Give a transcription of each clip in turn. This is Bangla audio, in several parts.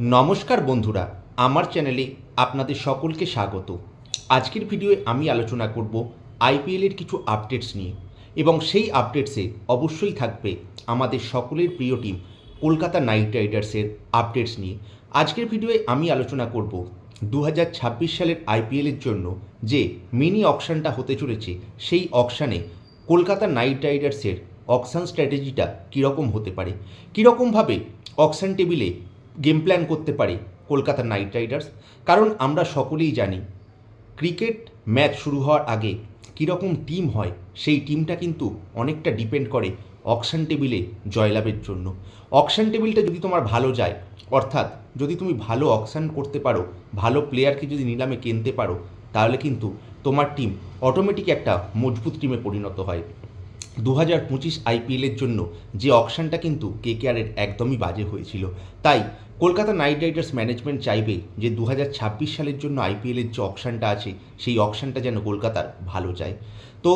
নমস্কার বন্ধুরা, আমার চ্যানেলে আপনাদের সকলকে স্বাগত। আজকের ভিডিওয়ে আমি আলোচনা করব আইপিএলের কিছু আপডেটস নিয়ে, এবং সেই আপডেটসে অবশ্যই থাকবে আমাদের সকলের প্রিয় টিম কলকাতা নাইট রাইডার্সের আপডেটস নিয়ে। আজকের ভিডিওয়ে আমি আলোচনা করব 2026 সালের আইপিএলের জন্য যে মিনি অকশনটা হতে চলেছে, সেই অকশানে কলকাতা নাইট রাইডার্সের অকশন স্ট্র্যাটেজিটা কীরকম হতে পারে, কীরকমভাবে অকশন টেবিলে গেম প্ল্যান করতে পারে কলকাতা নাইট রাইডার্স। কারণ আমরা সকলেই জানি ক্রিকেট ম্যাচ শুরু হওয়ার আগে কীরকম টিম হয়, সেই টিমটা কিন্তু অনেকটা ডিপেন্ড করে অকশন টেবিলে জয়লাভের জন্য। অকশন টেবিলটা যদি তোমার ভালো যায়, অর্থাৎ যদি তুমি ভালো অকশন করতে পারো, ভালো প্লেয়ারকে যদি নিলামে কিনতে পারো, তাহলে কিন্তু তোমার টিম অটোমেটিক একটা মজবুত টিমে পরিণত হয়। 2025 আইপিএলের জন্য যে অকশনটা কিন্তু কেকেআরের একদমই বাজে হয়েছিল, তাই কলকাতা নাইট রাইডার্স ম্যানেজমেন্ট চাইবে যে 2026 সালের জন্য আইপিএলের যে অকশনটা আছে, সেই অকশনটা যেন কলকাতার ভালো যায়। তো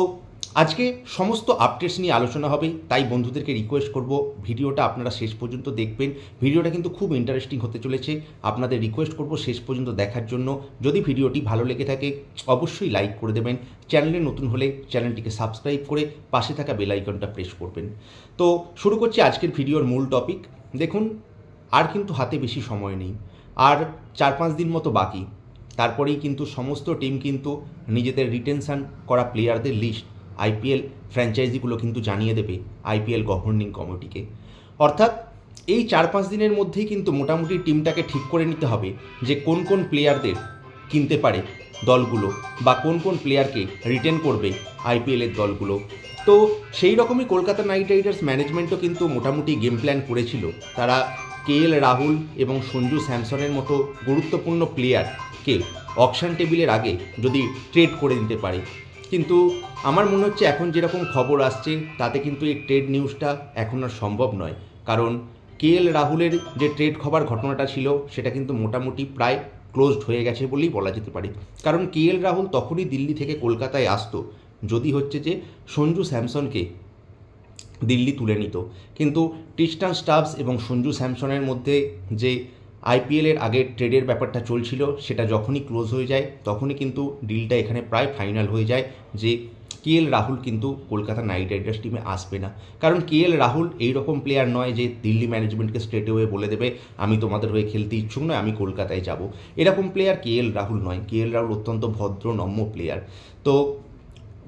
আজকে সমস্ত আপডেটস নিয়ে আলোচনা হবে, তাই বন্ধুদেরকে রিকোয়েস্ট করব ভিডিওটা আপনারা শেষ পর্যন্ত দেখবেন। ভিডিওটা কিন্তু খুব ইন্টারেস্টিং হতে চলেছে, আপনাদের রিকোয়েস্ট করব শেষ পর্যন্ত দেখার জন্য। যদি ভিডিওটি ভালো লেগে থাকে অবশ্যই লাইক করে দেবেন, চ্যানেলে নতুন হলে চ্যানেলটিকে সাবস্ক্রাইব করে পাশে থাকা বেল আইকনটা প্রেস করবেন। তো শুরু করছি আজকের ভিডিওর মূল টপিক। দেখুন, আর কিন্তু হাতে বেশি সময় নেই, আর 4-5 দিন মতো বাকি, তারপরেই কিন্তু সমস্ত টিম কিন্তু নিজেদের রিটেনশন করা প্লেয়ারদের লিস্ট আইপিএল ফ্র্যাঞ্চাইজিগুলো কিন্তু জানিয়ে দেবে আইপিএল গভর্নিং কমিটিকে। অর্থাৎ এই 4-5 দিনের মধ্যেই কিন্তু মোটামুটি টিমটাকে ঠিক করে নিতে হবে যে কোন কোন প্লেয়ারদের কিনতে পারে দলগুলো, বা কোন কোন প্লেয়ারকে রিটেন করবে আইপিএলের দলগুলো। তো সেই রকমই কলকাতা নাইট রাইডার্স ম্যানেজমেন্টও কিন্তু মোটামুটি গেম প্ল্যান করেছিল। তারা কেএল রাহুল এবং সঞ্জু স্যামসনের মতো গুরুত্বপূর্ণ প্লেয়ারকে অকশন টেবিলের আগে যদি ট্রেড করে দিতে পারে, কিন্তু আমার মনে হচ্ছে এখন যেরকম খবর আসছে তাতে কিন্তু এই ট্রেড নিউজটা এখন আর সম্ভব নয়। কারণ কেএল রাহুলের যে ট্রেড হবার ঘটনাটা ছিল, সেটা কিন্তু মোটামুটি প্রায় ক্লোজড হয়ে গেছে বলেই বলা যেতে পারে। কারণ কেএল রাহুল তখনই দিল্লি থেকে কলকাতায় আসতো যদি হচ্ছে যে সঞ্জু স্যামসনকে দিল্লি তুলে নিত। কিন্তু ট্রিস্টান স্টাবস এবং সঞ্জু স্যামসনের মধ্যে যে আইপিএলের আগের ট্রেডের ব্যাপারটা চলছিল, সেটা যখনই ক্লোজ হয়ে যায় তখনই কিন্তু ডিলটা এখানে প্রায় ফাইনাল হয়ে যায় যে কেএল রাহুল কিন্তু কলকাতা নাইট রাইডার্স টিমে আসবে না। কারণ কেএল রাহুল এই রকম প্লেয়ার নয় যে দিল্লি ম্যানেজমেন্টকে স্ট্রেট ওয়ে বলে দেবে আমি তোমাদের হয়ে খেলতে ইচ্ছুক নয়, আমি কলকাতায় যাব। এরকম প্লেয়ার কেএল রাহুল নয়। কেএল রাহুল অত্যন্ত ভদ্র নম্র প্লেয়ার। তো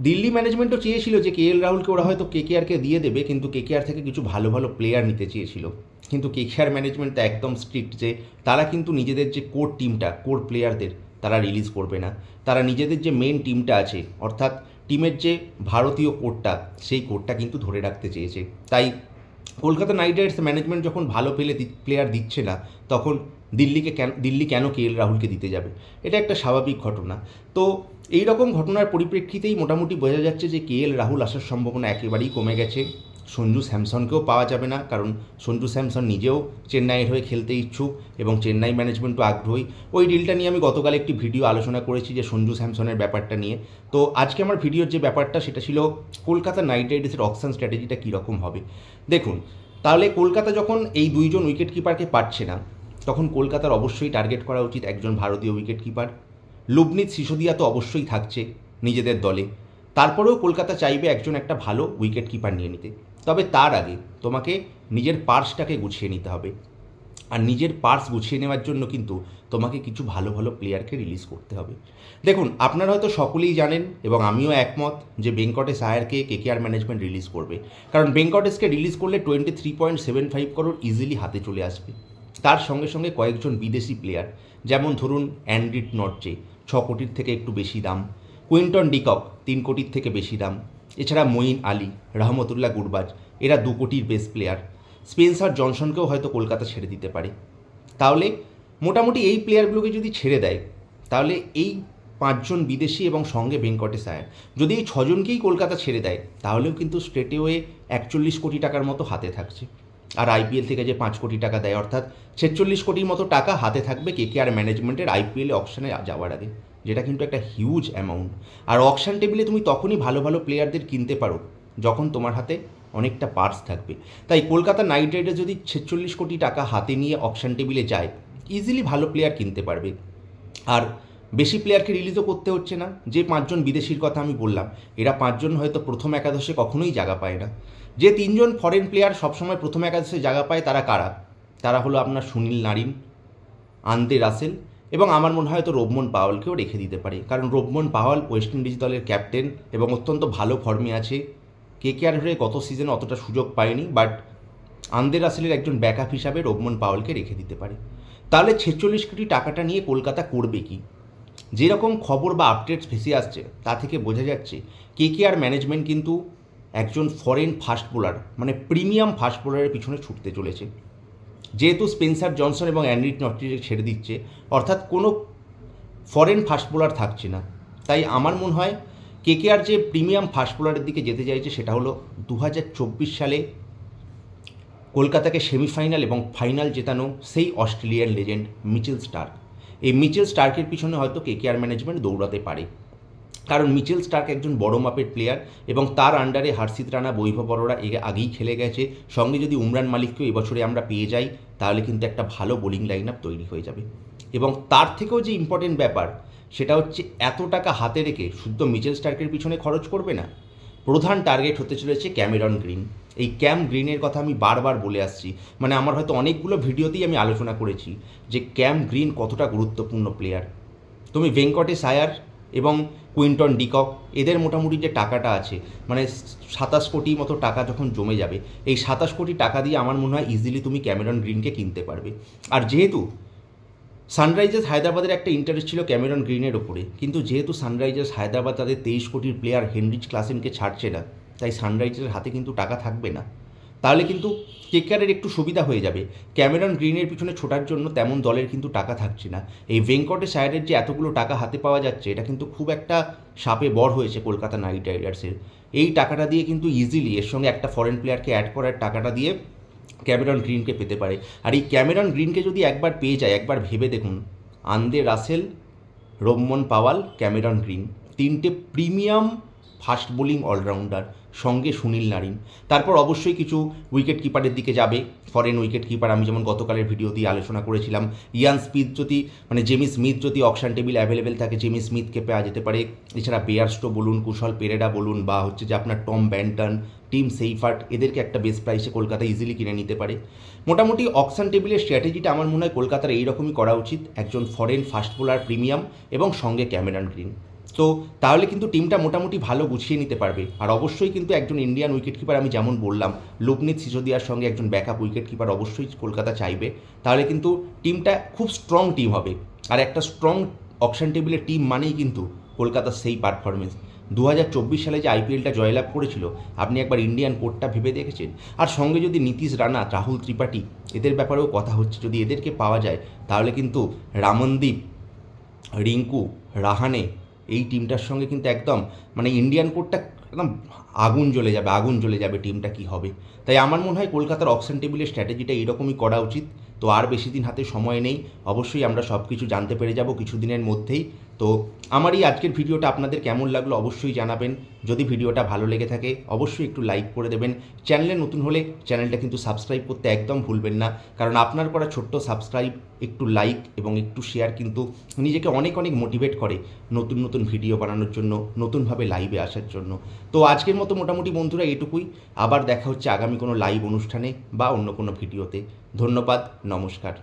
দিল্লি ম্যানেজমেন্টও চেয়েছিল যে কেএল রাহুলকে ওরা হয়তো কেকেআরকে দিয়ে দেবে, কিন্তু কেকেআর থেকে কিছু ভালো ভালো প্লেয়ার নিতে চেয়েছিল। কিন্তু কেকেআর ম্যানেজমেন্টটা একদম স্ট্রিক্ট যে তারা কিন্তু নিজেদের যে কোর টিমটা, কোর প্লেয়ারদের তারা রিলিজ করবে না। তারা নিজেদের যে মেন টিমটা আছে, অর্থাৎ টিমের যে ভারতীয় কোরটা, সেই কোরটা কিন্তু ধরে রাখতে চেয়েছে। তাই কলকাতা নাইট রাইডার্স ম্যানেজমেন্ট যখন ভালো প্লেয়ার দিচ্ছে না, তখন দিল্লি কেন কেএল রাহুলকে দিতে যাবে? এটা একটা স্বাভাবিক ঘটনা। তো এই রকম ঘটনার পরিপ্রেক্ষিতেই মোটামুটি বোঝা যাচ্ছে যে কেএল রাহুল আসার সম্ভাবনা একেবারেই কমে গেছে। সঞ্জু স্যামসনকেও পাওয়া যাবে না, কারণ সঞ্জু স্যামসন নিজেও চেন্নাইয়ের হয়ে খেলতে ইচ্ছুক এবং চেন্নাই ম্যানেজমেন্টও আগ্রহী। ওই ডিলটা নিয়ে আমি গতকাল একটি ভিডিও আলোচনা করেছি যে সঞ্জু স্যামসনের ব্যাপারটা নিয়ে। তো আজকে আমার ভিডিওর যে ব্যাপারটা সেটা ছিল কলকাতা নাইট রাইডার্সের অকশন স্ট্র্যাটেজিটা কীরকম হবে। দেখুন, তাহলে কলকাতা যখন এই দুইজন উইকেট কিপারকে পাচ্ছে না, তখন কলকাতার অবশ্যই টার্গেট করা উচিত একজন ভারতীয় উইকেট কিপার। লুবনীত সিসোদিয়া তো অবশ্যই থাকছে নিজেদের দলে, তারপরেও কলকাতা চাইবে একটা ভালো উইকেট কিপার নিয়ে নিতে। তবে তার আগে তোমাকে নিজের পার্সটাকে গুছিয়ে নিতে হবে, আর নিজের পার্স গুছিয়ে নেওয়ার জন্য কিন্তু তোমাকে কিছু ভালো ভালো প্লেয়ারকে রিলিজ করতে হবে। দেখুন, আপনারা হয়তো সকলেই জানেন এবং আমিও একমত যে ভেঙ্কটেশ আয়ারকে কেকেআর ম্যানেজমেন্ট রিলিজ করবে। কারণ ভেঙ্কটেশকে রিলিজ করলে 23.75 করোড় ইজিলি হাতে চলে আসবে। তার সঙ্গে সঙ্গে কয়েকজন বিদেশি প্লেয়ার, যেমন ধরুন অ্যান্ড্রিট নর্চে 6 কোটির থেকে একটু বেশি দাম, কুইন্টন ডিকক 3 কোটির থেকে বেশি দাম, এছাড়া মঈন আলী, রহমতুল্লাহ গুরবাজ, এরা 2 কোটির বেস প্লেয়ার। স্পেন্সার জনসনকেও হয়তো কলকাতা ছেড়ে দিতে পারে। তাহলে মোটামুটি এই প্লেয়ারগুলোকে যদি ছেড়ে দেয়, তাহলে এই 5 জন বিদেশি এবং সঙ্গে ভেঙ্কটেশ আয়ার, যদি এই 6 জনকেই কলকাতা ছেড়ে দেয়, তাহলেও কিন্তু স্ট্রেটওয়ে 41 কোটি টাকার মতো হাতে থাকছে। আর আইপিএল থেকে যে 5 কোটি টাকা দেয়, অর্থাৎ 46 কোটির মতো টাকা হাতে থাকবে কেকেআর ম্যানেজমেন্টের আইপিএলে অকশনে যাওয়ার আগে, যেটা কিন্তু একটা হিউজ অ্যামাউন্ট। আর অকশন টেবিলে তুমি তখনই ভালো ভালো প্লেয়ারদের কিনতে পারো যখন তোমার হাতে অনেকটা পার্স থাকবে। তাই কলকাতা নাইট রাইডার্স যদি 46 কোটি টাকা হাতে নিয়ে অকশন টেবিলে যায়, ইজিলি ভালো প্লেয়ার কিনতে পারবে। আর বেশি প্লেয়ারকে রিলিজও করতে হচ্ছে না। যে 5জন বিদেশির কথা আমি বললাম, এরা 5জন হয়তো প্রথম একাদশে কখনোই জায়গা পায় না। যে 3জন ফরেন প্লেয়ার সবসময় প্রথম একাদশে জায়গা পায় তারা কারা? তারা হলো আপনার সুনীল নারিন, আন্দ্রে রাসেল এবং আমার মনে হয় তো রোবমন পাওয়ালকেও রেখে দিতে পারে, কারণ রোবমন পাওয়াল ওয়েস্ট ইন্ডিজ দলের ক্যাপ্টেন এবং অত্যন্ত ভালো ফর্মে আছে। কেকেআর হয়ে গত সিজনে অতটা সুযোগ পায়নি, বাট আন্দ্রে রাসেলের একজন ব্যাকআপ হিসাবে রোবমন পাওয়ালকে রেখে দিতে পারে। তাহলে 46 কোটি টাকাটা নিয়ে কলকাতা করবে কি? যেরকম খবর বা আপডেটস ভেসে আসছে তা থেকে বোঝা যাচ্ছে কেকেআর ম্যানেজমেন্ট কিন্তু একজন ফরেন ফাস্ট বোলার মানে প্রিমিয়াম ফাস্ট বোলারের পিছনে ছুটতে চলেছে। যেহেতু স্পেন্সার জনসন এবং অ্যান্ড্রিক নট্রিকে ছেড়ে দিচ্ছে, অর্থাৎ কোনো ফরেন ফাস্ট বোলার থাকছে না। তাই আমার মনে হয় কেকেআর যে প্রিমিয়াম ফাস্ট বোলারের দিকে যেতে চাইছে সেটা হলো 2024 সালে কলকাতাকে সেমিফাইনাল এবং ফাইনাল জেতানো সেই অস্ট্রেলিয়ান লেজেন্ড মিচেল স্টার্ক। এই মিচেল স্টার্কের পিছনে হয়তো কেকেআর ম্যানেজমেন্ট দৌড়াতে পারে, কারণ মিচেল স্টার্ক একজন বড় মাপের প্লেয়ার এবং তার আন্ডারে হর্ষিত রানা, বৈভব অরোরা আগেই খেলে গেছে। সঙ্গে যদি উমরান মালিককেও এবছরে আমরা পেয়ে যাই তাহলে কিন্তু একটা ভালো বোলিং লাইন আপ তৈরি হয়ে যাবে। এবং তার থেকেও যে ইম্পর্টেন্ট ব্যাপার সেটা হচ্ছে এত টাকা হাতে রেখে শুদ্ধ মিচেল স্টার্কের পিছনে খরচ করবে না। প্রধান টার্গেট হতে চলেছে ক্যামেরন গ্রিন। এই ক্যাম গ্রিনের কথা আমি বারবার বলে আসছি, মানে আমার হয়তো অনেকগুলো ভিডিওতেই আমি আলোচনা করেছি যে ক্যাম গ্রিন কতটা গুরুত্বপূর্ণ প্লেয়ার। তুমি ভেঙ্কটেশ আয়ার এবং কুইন্টন ডিকক এদের মোটামুটি যে টাকাটা আছে, মানে 27 কোটি মতো টাকা যখন জমে যাবে, এই 27 কোটি টাকা দিয়ে আমার মনে হয় ইজিলি তুমি ক্যামেরন গ্রিনকে কিনতে পারবে। আর যেহেতু সানরাইজার্স হায়দ্রাবাদের একটা ইন্টারেস্ট ছিল ক্যামেরন গ্রিনের ওপরে, কিন্তু যেহেতু সানরাইজার্স হায়দ্রাবাদ তাদের 23 কোটির প্লেয়ার হেনরিচ ক্লাসেনকে ছাড়ছে না, তাই সানরাইজার্সের হাতে কিন্তু টাকা থাকবে না। তাহলে কিন্তু কেকেআরের একটু সুবিধা হয়ে যাবে। ক্যামেরন গ্রিনের পিছনে ছোটার জন্য তেমন দলের কিন্তু টাকা থাকছে না। এই ভেঙ্কটেশ আয়ারের যে এতগুলো টাকা হাতে পাওয়া যাচ্ছে, এটা কিন্তু খুব একটা সাপে বর হয়েছে কলকাতা নাইট রাইডার্সের। এই টাকাটা দিয়ে কিন্তু ইজিলি এর সঙ্গে একটা ফরেন প্লেয়ারকে অ্যাড করার টাকাটা দিয়ে ক্যামেরন গ্রিনকে পেতে পারে। আর এই ক্যামেরন গ্রিনকে যদি একবার পেয়ে যায়, একবার ভেবে দেখুন, Andre Russell, Rovman Powell, Cameron Green, 3টে প্রিমিয়াম ফাস্ট বোলিং অলরাউন্ডার, সঙ্গে সুনীল নারিন। তারপর অবশ্যই কিছু উইকেট কিপারের দিকে যাবে, ফরেন উইকেট কিপার। আমি যেমন গতকালের ভিডিও দিয়ে আলোচনা করেছিলাম, ইয়ান স্মিথ যদি জেমি স্মিথ যদি অকশন টেবিল অ্যাভেলেবেল থাকে, জেমি স্মিথকে পাওয়া যেতে পারে। এছাড়া বেয়ারস্টো বলুন, কুশল পেরেরা বলুন, বা হচ্ছে যে আপনার টম ব্যান্টন, টিম সেইফার্ট, এদেরকে একটা বেস্ট প্রাইসে কলকাতা ইজিলি কিনে নিতে পারে। মোটামুটি অকশন টেবিলের স্ট্র্যাটেজিটা আমার মনে হয় কলকাতার এইরকমই করা উচিত, একজন ফরেন ফাস্ট বোলার প্রিমিয়াম এবং সঙ্গে ক্যামেরন গ্রিন। তো তাহলে কিন্তু টিমটা মোটামুটি ভালো গুছিয়ে নিতে পারবে। আর অবশ্যই কিন্তু একজন ইন্ডিয়ান উইকেট কিপার, আমি যেমন বললাম লুবনীত সিসোদিয়ার সঙ্গে একজন ব্যাকআপ উইকেট কিপার অবশ্যই কলকাতা চাইবে। তাহলে কিন্তু টিমটা খুব স্ট্রং টিম হবে। আর একটা স্ট্রং অকশন টেবিলের টিম মানেই কিন্তু কলকাতার সেই পারফরমেন্স। 2024 সালে যে আইপিএলটা জয়লাভ করেছিল, আপনি একবার ইন্ডিয়ান কোর্টটা ভেবে দেখেছেন? আর সঙ্গে যদি নীতিশ রানা, রাহুল ত্রিপাঠী, এদের ব্যাপারেও কথা হচ্ছে, যদি এদেরকে পাওয়া যায় তাহলে কিন্তু রামনদীপ, রিঙ্কু, রাহানে, এই টিমটার সঙ্গে কিন্তু একদম ইন্ডিয়ান কোর্টটা একদম আগুন জ্বলে যাবে টিমটা কী হবে। তাই আমার মনে হয় কলকাতার অকশন টেবিলের স্ট্র্যাটেজিটা এরকমই করা উচিত। তো আর বেশি দিন হাতে সময় নেই, অবশ্যই আমরা সব কিছু জানতে পেরে যাব কিছুদিনের মধ্যেই। তো আমার এই আজকের ভিডিওটা আপনাদের কেমন লাগলো অবশ্যই জানাবেন। যদি ভিডিওটা ভালো লেগে থাকে অবশ্যই একটু লাইক করে দেবেন। চ্যানেলে নতুন হলে চ্যানেলটা কিন্তু সাবস্ক্রাইব করতে একদম ভুলবেন না, কারণ আপনার করা ছোট্ট সাবস্ক্রাইব, একটু লাইক এবং একটু শেয়ার কিন্তু নিজেকে অনেক মোটিভেট করে নতুন নতুন ভিডিও বানানোর জন্য, নতুনভাবে লাইভে আসার জন্য। তো আজকের মতো মোটামুটি বন্ধুরা এটুকুই। আবার দেখা হচ্ছে আগামী কোনো লাইভ অনুষ্ঠানে বা অন্য কোনো ভিডিওতে। ধন্যবাদ, নমস্কার।